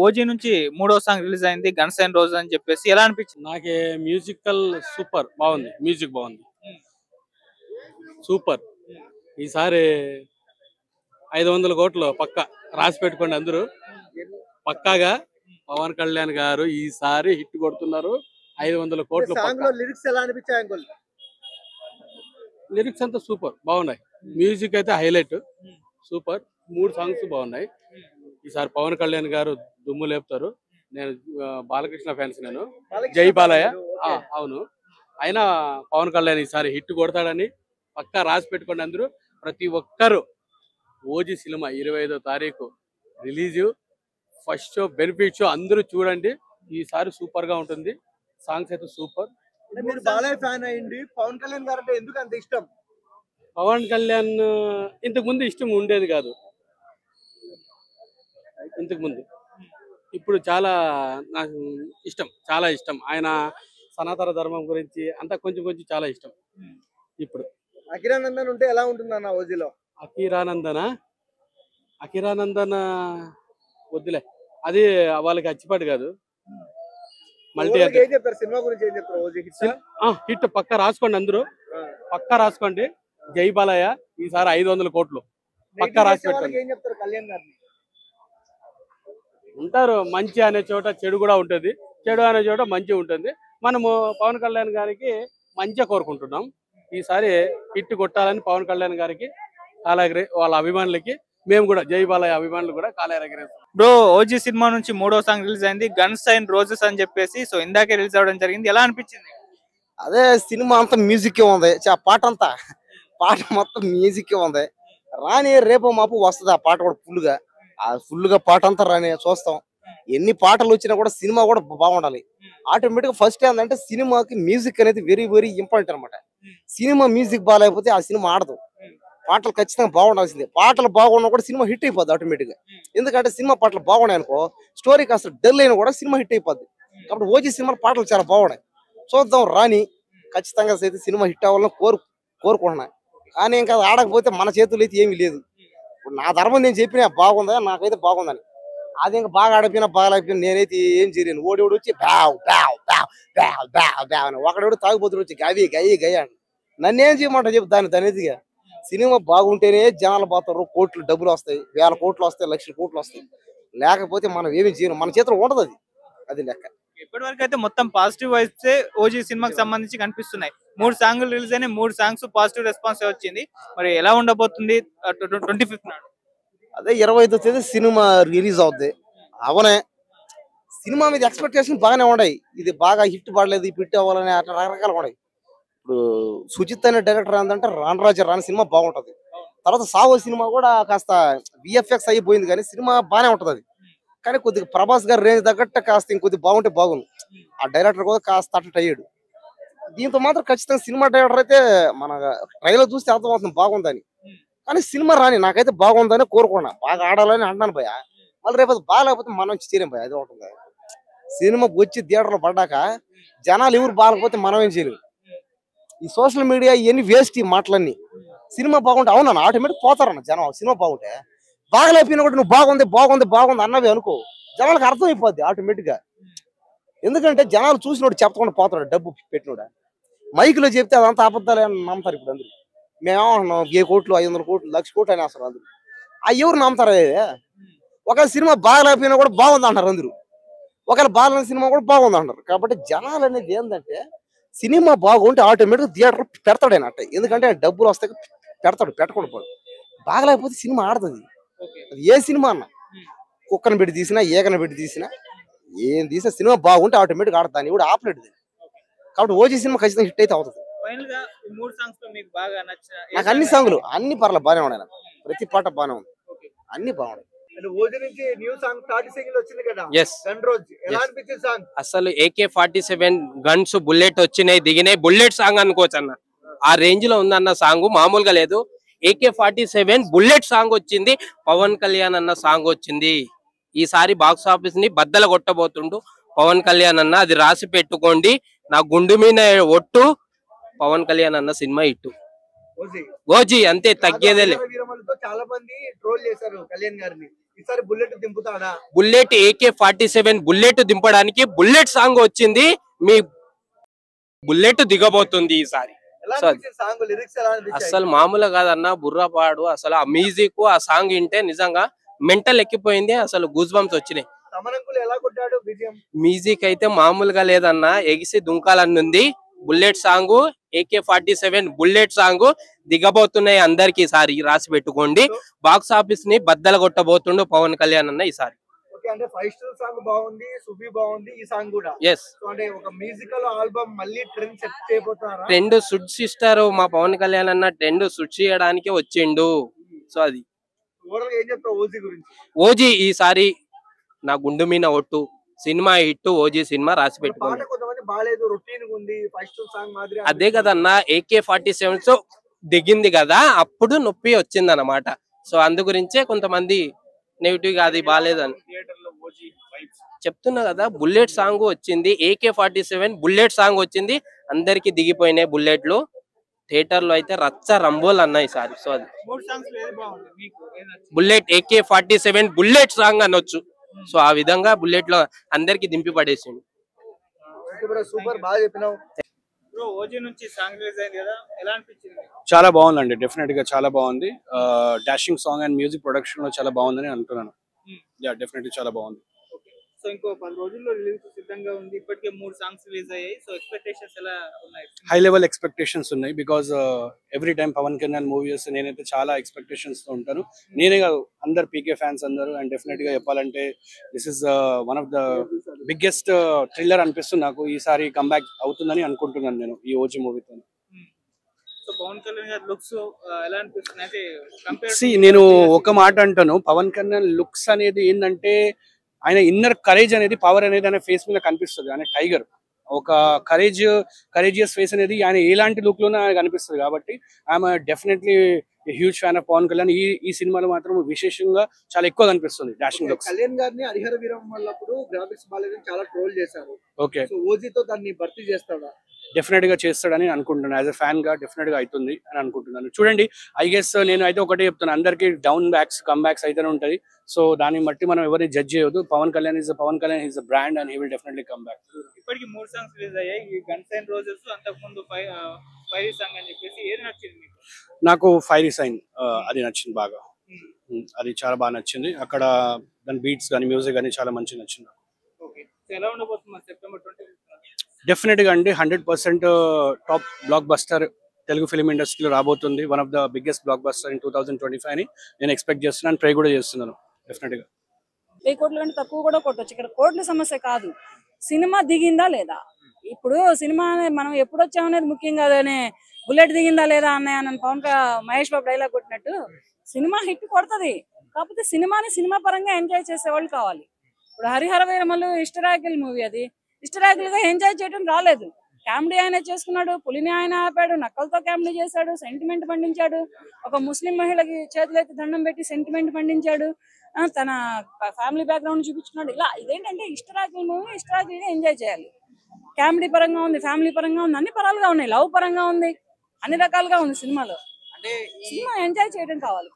OG నుంచి మూడో song release అయింది 'గన్స్ అండ్ రోజెస్' అని చెప్పేసి ఎలా అనిపించింది? నాకే మ్యూజికల్ సూపర్ బాగుంది. మ్యూజిక్ బాగుంది, సూపర్. ఈసారి 500 కోట్లు పక్క రాసి పెట్టుకోండి అందరూ. పక్కాగా పవన్ కళ్యాణ్ గారు ఈసారి హిట్ కొడుతున్నారు. 500 కోట్లు పక్క. లిరిక్స్ ఎలా అనిపించాయి అంకుల్? లిరిక్స్ అంతా సూపర్ బాగున్నాయి. మ్యూజిక్ అయితే హైలైట్, సూపర్. 3 సాంగ్స్ బాగున్నాయి. ఈసారి పవన్ కళ్యాణ్ గారు దుమ్ము లేపుతారు. నేను బాలకృష్ణ ఫ్యాన్స్, నేను జై బాలయ్య. అవును, అయినా పవన్ కళ్యాణ్ ఈసారి హిట్ కొడతాడని పక్కా రాసి పెట్టుకోండి అందరూ. ప్రతి ఒక్కరు ఓజీ సినిమా 25వ తారీఖు release. First show, benefit show అందరూ చూడండి. ఈసారి సూపర్ గా ఉంటుంది. సాంగ్స్ అయితే సూపర్. మీరు బాలయ్య ఫ్యాన్ అయ్యింది, పవన్ కళ్యాణ్ గారు అంటే ఎందుకు అంత ఇష్టం? పవన్ కళ్యాణ్ ఇంతకు ముందు ఇష్టం ఉండేది కాదు, ఇంతకు ముందు. ఇప్పుడు చాలా నాకు ఇష్టం, చాలా ఇష్టం. ఆయన సనాతన ధర్మం గురించి అంతా కొంచెం కొంచెం చాలా ఇష్టం. ఇప్పుడు అఖిరానందన్ ఉంటే ఎలా ఉంటుంది అన్న ఓజీలో? అఖిరానందన వద్దులే, అది వాళ్ళకి అచ్చిపాటు కాదు. మల్టీ ఏం చెప్తారు సినిమా గురించి, ఏం చెప్తారు ఓజీ హిట్ పక్క రాసుకోండి అందరూ, పక్క రాసుకోండి. జై బాలయ్య ఈసారి 500 కోట్లు పక్క రాసి పెట్టండి. ఏం చెప్తారు కళ్యాణ్ గారిని? ఉంటారు, మంచి అనే చోట చెడు కూడా ఉంటుంది, చెడు అనే చోట మంచి ఉంటుంది. మనము పవన్ కళ్యాణ్ గారికి మంచిగా కోరుకుంటున్నాం. ఈసారి హిట్ కొట్టాలని పవన్ కళ్యాణ్ గారికి వాళ్ళ అభిమానులకి మేము కూడా, జై బాలయ్య అభిమానులు కూడా కాలేరగిరేస్తాం. బ్రో, ఓజీ సినిమా నుంచి మూడో సాంగ్ రిలీజ్ అయింది 'గన్స్ అండ్ రోజెస్' అని చెప్పేసి. సో ఇందాకే రిలీజ్ అవ్వడం జరిగింది. ఎలా అనిపించింది? అదే సినిమా అంతా మ్యూజిక్ ఉంది, పాట మొత్తం మ్యూజిక్ ఉంది. రాని రేపు మాపు వస్తుంది ఆ పాట కూడా ఫుల్ గా పాట అంతా రాని చూస్తాం. ఎన్ని పాటలు వచ్చినా కూడా సినిమా కూడా బాగుండాలి. ఆటోమేటిక్ గా ఫస్ట్ ఏంటంటే సినిమాకి మ్యూజిక్ అనేది వెరీ వెరీ ఇంపార్టెంట్ అనమాట. సినిమా మ్యూజిక్ బాగాలేకపోతే ఆ సినిమా ఆడదు. పాటలు ఖచ్చితంగా బాగుండాల్సిందే. పాటలు బాగున్నా కూడా సినిమా హిట్ అయిపోద్ది ఆటోమేటిక్ గా. ఎందుకంటే సినిమా పాటలు బాగున్నాయి అనుకో, స్టోరీ కాస్త డల్ అయినా కూడా సినిమా హిట్ అయిపోద్ది. కాబట్టి ఓజీ సినిమా పాటలు చాలా బాగున్నాయి. చూద్దాం, రాని ఖచ్చితంగా అయితే సినిమా హిట్ అవ్వాలని కోరుకుంటున్నా. కానీ ఇంకా ఆడకపోతే మన చేతుల్లో అయితే ఏమీ లేదు. ఇప్పుడు నా ధర్మం నేను చెప్పినా బాగుందా, నాకైతే బాగుందని. అది ఇంకా బాగా ఆడిపోయినా బాగాలేకపోయినా నేనైతే ఏం చేయలేను. ఓడివాడు వచ్చి బ్యావ్ బ్యావ్ బ్యావ్ బ్యావ్ బ్యావ్ బ్యావ్ అని, ఒకడేవాడు తాగుబోతుడు వచ్చి గయ్యి అని నన్నేం చేయమంట చెప్పు. దాని సినిమా బాగుంటేనే జనాలు పోతారు, కోట్లు డబ్బులు వస్తాయి, 1000 కోట్లు వస్తాయి, 1,00,000 కోట్లు వస్తాయి. లేకపోతే మనం ఏమి చేయను, మన చేతిలో ఉండదు. అది లెక్క. ఇప్పటి వరకు అయితే మొత్తం పాజిటివ్ వైబ్స్ ఓజీ సినిమాకి సంబంధించి కనిపిస్తున్నాయి. 3 సాంగ్లు రిలీజ్ అయినాయి, 3 సాంగ్స్ పాజిటివ్ రెస్పాన్స్ వచ్చింది. మరి ఎలా ఉండబోతుంది 25th నాడు? అదే 25వ తేదీ సినిమా రిలీజ్ అవుద్ది. అవనే సినిమా మీద ఎక్స్పెక్టేషన్ బాగానే ఉన్నాయి. ఇది బాగా హిట్ పడలేదు, హిట్ అవ్వాలని అట్లా రకరకాలు ఉన్నాయి. ఇప్పుడు సుజిత్ అనే డైరెక్టర్ ఏంటంటే రాని సినిమా బాగుంటది. తర్వాత సావో సినిమా కూడా కాస్త విఎఫ్ఎక్స్ అయిపోయింది, కానీ సినిమా బాగానే ఉంటది. అది కానీ కొద్దిగా ప్రభాస్ గారు రేంజ్ తగ్గట్టు కాస్త ఇంకొద్ది బాగుంటే బాగుంది. ఆ డైరెక్టర్ కూడా కాస్త అట్ట అయ్యాడు. దీంతో మాత్రం ఖచ్చితంగా సినిమా డైరెక్టర్ అయితే మన ట్రైలర్ చూస్తే అర్థమవుతుంది బాగుందని. కానీ సినిమా రాని నాకైతే బాగుందని కోరుకున్నా. బాగా ఆడాలని అంటున్నాను భయ. మళ్ళీ రేపు బాగాలేకపోతే మనం చేయలేం భయ. అది ఉంటుంది. సినిమాకి వచ్చి థియేటర్లో పడ్డాక జనాలు ఎవరు బాగాలేకపోతే మనం ఏం చేయలేము. ఈ సోషల్ మీడియా ఇవన్నీ వేస్ట్. ఈ మాటలన్నీ సినిమా బాగుంటే అవునా ఆటోమేటిక్ పోతారన్న జనం. సినిమా బాగుంటే బాగలేకపోయినా కూడా నువ్వు బాగుంది అన్నవి అనుకో, జనాలకు అర్థం అయిపోద్ది ఆటోమేటిక్ గా. ఎందుకంటే జనాలు చూసినోడు చెప్పకుండా పోతాడు, డబ్బు పెట్టినోడు. మైకులో చెప్తే అదంతా అబద్ధాలు అని నమ్ముతారు ఇప్పుడు అందరూ. మేమేమన్నాం 1000 కోట్లు 500 కోట్లు 1,00,000 కోట్లు అని అసలు అందరూ ఎవరు నమ్ముతారు? ఒక సినిమా బాగలేకపోయినా కూడా బాగుంది అంటారు అందరూ. ఒకవేళ బాగాలేని సినిమా కూడా బాగుంది అంటారు. కాబట్టి జనాలు అనేది ఏంటంటే సినిమా బాగుంటే ఆటోమేటిక్ థియేటర్ పెడతాడు ఆయన. అంటే ఎందుకంటే డబ్బులు వస్తాయి పెడతాడు, పెట్టకుండా పోడు. బాగలేకపోతే సినిమా ఆడుతుంది. అది ఏ సినిమా అన్న, కుక్కను పెట్టి తీసినా, ఏకను పెట్టి తీసినా, ఏం తీసినా సినిమా బాగుంటే ఆటోమేటిక్ ఆడుతాను కూడా ఆపలేడు. కాబట్టి ఓజీ సినిమా ఖచ్చితంగా హిట్ అయితే అవుతుంది. నాకు అన్ని సాంగులు అన్ని పర్లేదు బాగానే ఉన్నాయి. ప్రతి పాట బాగానే ఉంది, అన్ని బాగున్నాయి. అసలు AK-47 గన్స్ బుల్లెట్ వచ్చినాయి, దిగినాయి. బుల్లెట్ సాంగ్ అనుకోవచ్చు అన్న, ఆ రేంజ్ లో ఉందన్న సాంగ్, మామూలుగా లేదు. AK-47 బుల్లెట్ సాంగ్ వచ్చింది, పవన్ కళ్యాణ్ అన్న సాంగ్ వచ్చింది. ఈసారి బాక్స్ ఆఫీస్ ని బద్దల కొట్టబోతుండు పవన్ కళ్యాణ్ అన్న. అది రాసి పెట్టుకోండి, నా గుండు మీద ఒట్టు. పవన్ కళ్యాణ్ అన్న సినిమా ఇట్టు ఓజీ అంతే, తగ్గేదేలే. చాలా మంది ట్రోల్ చేశారు కళ్యాణ్ గారిని. ఈసారి బుల్లెట్ దింపుతాడా? బుల్లెట్ AK-47 బుల్లెట్ దింపడానికి బుల్లెట్ సాంగ్ వచ్చింది. మీ బుల్లెట్ దిగబోతుంది ఈసారి. ఎలా సో అనిపించింది సాంగ్? లిరిక్స్ ఎలా అనిపించాయి? అసలు మామూలుగా కాదన్న, బుర్రపాడు. అసలు ఆ మ్యూజిక్, ఆ సాంగ్ వింటే నిజంగా మెంటల్ ఎక్కిపోయింది. అసలు గూస్ బంప్స్ వచ్చినాయి. తమనంకులు ఎలా కొట్టాడు విజయం? మ్యూజిక్ అయితే మామూలుగా లేదన్న, ఎగిసి దుంకాలనుంది. Bullet song, AK-47 bullet song దిగబోతున్నాయి అందరికి. ఈసారి రాసి పెట్టుకోండి. బాక్స్ ఆఫీస్ ని బద్దలు కొట్టబోతుండు పవన్ కళ్యాణ్ అన్న ఈసారి. ఓకే, అంటే 5 స్టార్ సాంగ్ బాగుంది, సుబి బాగుంది, ఈ సాంగ్ కూడా. ఎస్, సో అంటే ఒక మ్యూజికల్ ఆల్బమ్ మళ్ళీ ట్రెండ్ సెట్ చేయబోతున్నారా? ట్రెండ్ సృష్టిస్తారు మా పవన్ కళ్యాణ్ అన్న. ట్రెండ్ సృష్టించడానికి వచ్చిండు. సో అది ఓవరాల్ గా ఏం చెప్తావు ఓజీ గురించి? ఓజీ ఈసారి నా గుండు మీద ఒట్టు సినిమా హిట్. ఓజీ సినిమా రాసి పాట పెట్టుకోండి. కొంతమంది బాగాలేదు, రొటీన్ ఉంది, 5 స్టార్ సాంగ్ మాదిరి. అదే కదన్నా, AK-47 తో దిగింది కదా, అప్పుడు నొప్పి వచ్చింది అన్నమాట. సో అందు గురించే కొంతమంది నెగిటివ్ గా అది బాగాలేదని చెప్తున్నా కదా. బుల్లెట్ సాంగ్ వచ్చింది, AK-47 బుల్లెట్ సాంగ్ వచ్చింది. అందరికి దిగిపోయినాయి బుల్లెట్లు. థియేటర్ లో అయితే రచ్చ రంబోల్ అన్నాయి ఈసారి. సో అది 3 సాంగ్స్ లో ఏది బాగుంది మీకు? ఏది నచ్చింది? బుల్లెట్ AK-47 బుల్లెట్ సాంగ్ అనొచ్చు. సో ఆ విధంగా బుల్లెట్ లో అందరికి దింపి పడేసిండు. సూపర్, బాగా చెప్పినావు. బ్రో, ఓజీ నుంచి సాంగ్ రిలీజ్ అయింది కదా, ఎలా అనిపించింది? చాలా బాగుందండి, డెఫినెట్ గా చాలా బాగుంది. Dashing song and music production లో చాలా బాగుందని అంటున్నాను. యా, డెఫినెట్లీ చాలా బాగుంది. సో ఇంకో 10 రోజుల్లో రిలీజ్ సిద్ధంగా ఉంది. ఇప్పటికే 3 సాంగ్స్ రిలీజ్ అయ్యాయి. సో ఎక్స్పెక్టేషన్స్ ఎలా ఉన్నాయి? హై లెవెల్ ఎక్స్పెక్టేషన్స్ ఉన్నాయి. Because every time Pawan Kalyan movies నేనైతే చాలా ఎక్స్పెక్టేషన్స్ తో ఉంటాను. నేనే కాదు, అందరు పీకే ఫ్యాన్స్ అందరూ. అండ్ డెఫినెట్ గా చెప్పాలంటే this is one of the biggest thriller అనిపిస్తుంది నాకు. ఈసారి కంబ్యాక్ అవుతుందని అనుకుంటున్నాను నేను ఈ ఓజీ మూవీతో. సో పవన్ కళ్యాణ్ గారి లుక్స్ ఎలా అనిపిస్తుంది? అంటే కంపేర్ నేను ఒక మాట అంటాను, పవన్ కళ్యాణ్ లుక్స్ అనేది ఏంటంటే ఆయన ఇన్నర్ కరేజ్ అనేది, పవర్ అనేది ఆయన ఫేస్ మీద కనిపిస్తుంది. ఆయన టైగర్, ఒక కరేజియస్ ఫేస్ అనేది ఆయన ఎలాంటి లుక్ లోనే ఆయన కనిపిస్తుంది. కాబట్టి I'm definitely huge fan of Pawan Kalyan. ఈ సినిమాలో మాత్రం విశేషంగా చాలా ఎక్కువ కనిపిస్తుంది డాషింగ్ లుక్స్. కళ్యాణ్ గారిని హరిహర వీరం వల్లప్పుడు గ్రాఫిక్స్ బాగాలేదని చాలా ట్రోల్ చేశారు. ఓకే, సో ఓజీతో దాన్ని భర్తీ చేస్తాడా? డెఫినెట్ గా చేస్తాడని అనుకుంటున్నాను. యాజ్ అ ఫ్యాన్ గా డెఫినెట్ గా అవుతుంది అని అనుకుంటున్నాను. చూడండి, ఐ గెస్ నేను అయితే ఒకటే చెప్తాను, అందరికి డౌన్ బ్యాక్స్ కమ్ బ్యాక్స్ అయితేనే ఉంటది. సో దాన్ని బట్టి మనం ఎవరిని జడ్జ్ చేయొద్దు. Pawan Kalyan is a brand and he will definitely come back. ఇప్పటికి 3 సాంగ్స్ రిలీజ్ అయ్యాయి. ఈ గన్స్ అండ్ రోజెస్, అంతకు ముందు ఫైర్ సాంగ్ అని చెప్పేసి, ఏది నచ్చింది మీకు? నాకు ఫైర్ సైన్ అది నచ్చింది బాగా. అది చాలా బాగా నచ్చింది. అక్కడ దాని బీట్స్ కానీ మ్యూజిక్ కానీ చాలా మంచిగా నచ్చింది. ఓకే, ఎలా ఉండబోతుంది సెప్టెంబర్ 25? డెఫినెట్ గా అండి, 100% top block buster Telugu film ఇండస్ట్రీలో రాబోతుంది. One of the biggest block buster in 2025 అని నేను ఎక్స్పెక్ట్ చేస్తున్నాను, ట్రై కూడా చేస్తున్నాను. డెఫినెట్ గా 1000 కోట్ల కంటే తక్కువ కూడా కొట్టొచ్చు. ఇక్కడ కోట్ల సమస్య కాదు, సినిమా దిగిందా లేదా. ఇప్పుడు సినిమా మనం ఎప్పుడు వచ్చామనేది ముఖ్యం కాదనే, బుల్లెట్ దిగిందా లేదా అన్నయ్య మహేష్ బాబు డైలాగ్ కొట్టినట్టు సినిమా హిట్ కొడుతుంది. కాకపోతే సినిమాని సినిమా పరంగా ఎంజాయ్ చేసేవాళ్ళు కావాలి. ఇప్పుడు హరిహర వీరమల్లు ఇష్టరాకిల్ మూవీ, అది ఇష్టరాకిల్ గా ఎంజాయ్ చేయడం రాలేదు. కామెడీ ఆయన చేసుకున్నాడు, పులిని ఆయన ఆపాడు, నక్కలతో కామెడీ చేశాడు, సెంటిమెంట్ పండించాడు, ఒక ముస్లిం మహిళకి చేతులైతే దండం పెట్టి సెంటిమెంట్ పండించాడు, తన ఫ్యామిలీ బ్యాక్గ్రౌండ్ చూపించుకున్నాడు. ఇలా ఇదేంటంటే ఇష్టరాకిల్ మూవీ ఇష్టరాకిల్ గా ఎంజాయ్ చేయాలి. కామెడీ పరంగా ఉంది, ఫ్యామిలీ పరంగా ఉంది, అన్ని పరాలుగా ఉన్నాయి, లవ్ పరంగా ఉంది, అన్ని రకాలుగా ఉంది సినిమాలో. సినిమా ఎంజాయ్ చేయడం కావాలి.